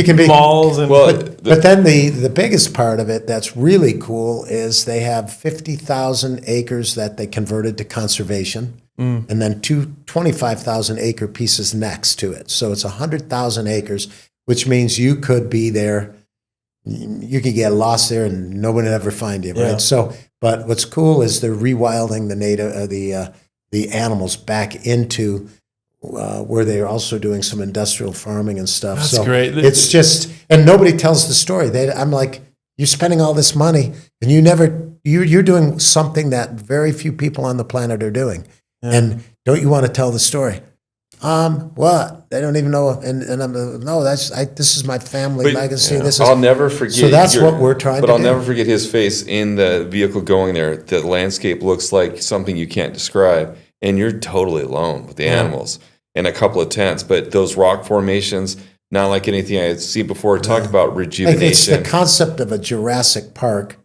can be malls and. But then the biggest part of it that's really cool is they have 50,000 acres that they converted to conservation, and then 25,000 acre pieces next to it. So it's 100,000 acres, which means you could be there. You could get lost there and nobody would ever find you, right? So, but what's cool is they're rewilding the animals back into where they're also doing some industrial farming and stuff. That's great. It's just, and nobody tells the story. I'm like, you're spending all this money and you're doing something that very few people on the planet are doing. And don't you want to tell the story? What? They don't even know. And I'm no. This is my family legacy. Yeah. This is. I'll never forget. So that's what we're trying to do. But I'll never forget his face in the vehicle going there. The landscape looks like something you can't describe, and you're totally alone with the animals and a couple of tents. But those rock formations, not like anything I had seen before. Talk about rejuvenation. It's the concept of a Jurassic Park,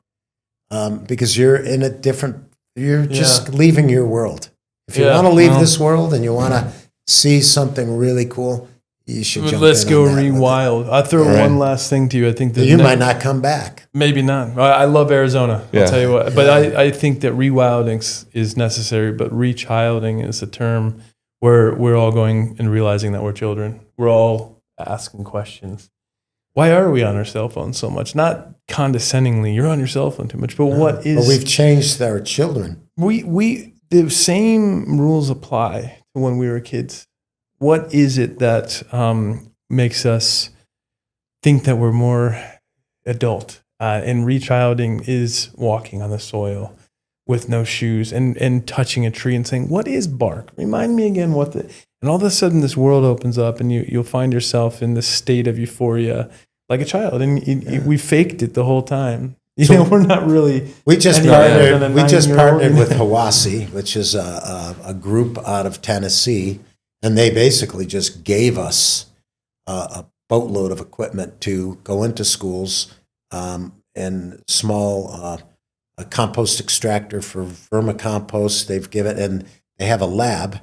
because you're in a different. You're just leaving your world. If you want to leave this world and you want to see something really cool, you should jump Let's in go on that rewild. I'll throw one last thing to you. I think that you might not come back. Maybe not. I love Arizona. I'll tell you what. But I think that rewilding is necessary, but rechilding is a term where we're all going and realizing that we're children. We're all asking questions. Why are we on our cell phones so much? Not condescendingly, you're on your cell phone too much, but what is... But we've changed our children. The same rules apply to when we were kids. What is it that makes us think that we're more adult? And rechilding is walking on the soil with no shoes and touching a tree and saying, what is bark? Remind me again and all of a sudden this world opens up and you'll find yourself in this state of euphoria like a child. And we faked it the whole time. We're not really. We just partnered with Hawassi, which is a group out of Tennessee, and they basically just gave us a boatload of equipment to go into schools and small a compost extractor for vermicompost. They've given, and they have a lab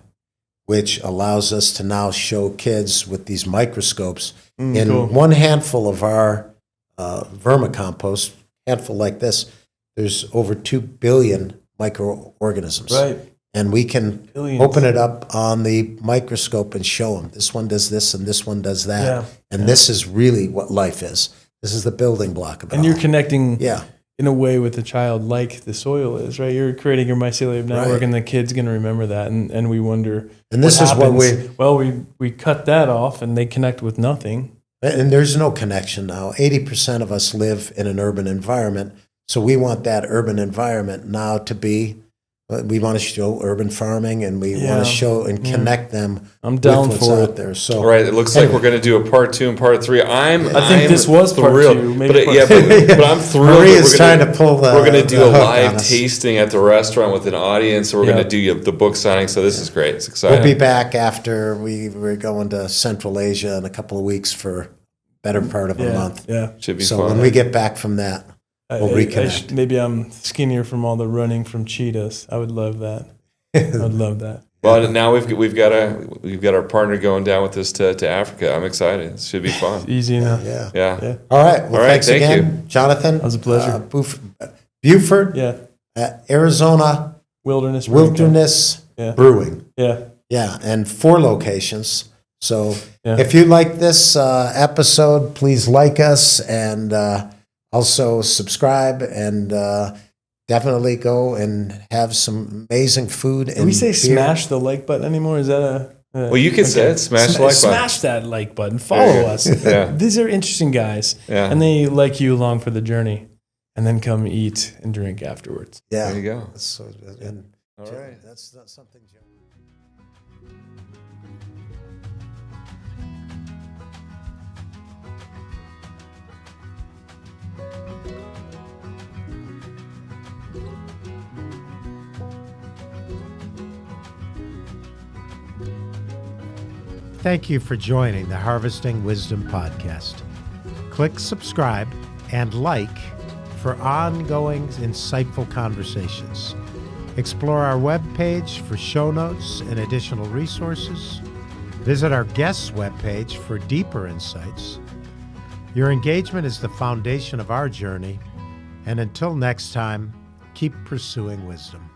which allows us to now show kids with these microscopes in one handful of our vermicompost. Handful like this, there's over 2 billion microorganisms. Right. And we can open it up on the microscope and show them this one does this and this one does that. Yeah. And this is really what life is. This is the building block of it. And you're connecting in a way with the child like the soil is, right? You're creating your mycelium network and the kid's going to remember that. And we wonder. And this is what we cut that off and they connect with nothing. And there's no connection now. 80% of us live in an urban environment. So we want that urban environment now to be, we want to show urban farming and we want to show and connect them with what's out there. So, all right, it looks like we're going to do a part 2 and part 3. I think this was part 2. Maybe but I'm thrilled. Marie is trying to pull the We're going to do a live tasting at the restaurant with an audience. So we're going to do the book signing. So this is great. It's exciting. We'll be back after we're going to Central Asia in a couple of weeks for better part of a month. Yeah. Should be fun. So when we get back from that, we'll reconnect. Maybe I'm skinnier from all the running from cheetahs. I would love that. I would love that. Well, now we've got our partner going down with us to Africa. I'm excited. It should be fun. Easy enough. Yeah. All right. Well, thanks again, Jonathan. That was a pleasure. Buford. Yeah. Arizona Wilderness Brewing. Yeah. Yeah, and 4 locations. So if you like this episode, please like us and also subscribe and definitely go and have some amazing food. Do we say smash the like button anymore? Is that well, you can say it. Smash the like button. Smash that like button. Follow us. These are interesting guys. Yeah. And they like you along for the journey. And then come eat and drink afterwards. Yeah. There you go. All right. That's not something... Thank you for joining the Harvesting Wisdom podcast. Click subscribe and like for ongoing insightful conversations. Explore our webpage for show notes and additional resources. Visit our guests' webpage for deeper insights. Your engagement is the foundation of our journey, and until next time, keep pursuing wisdom.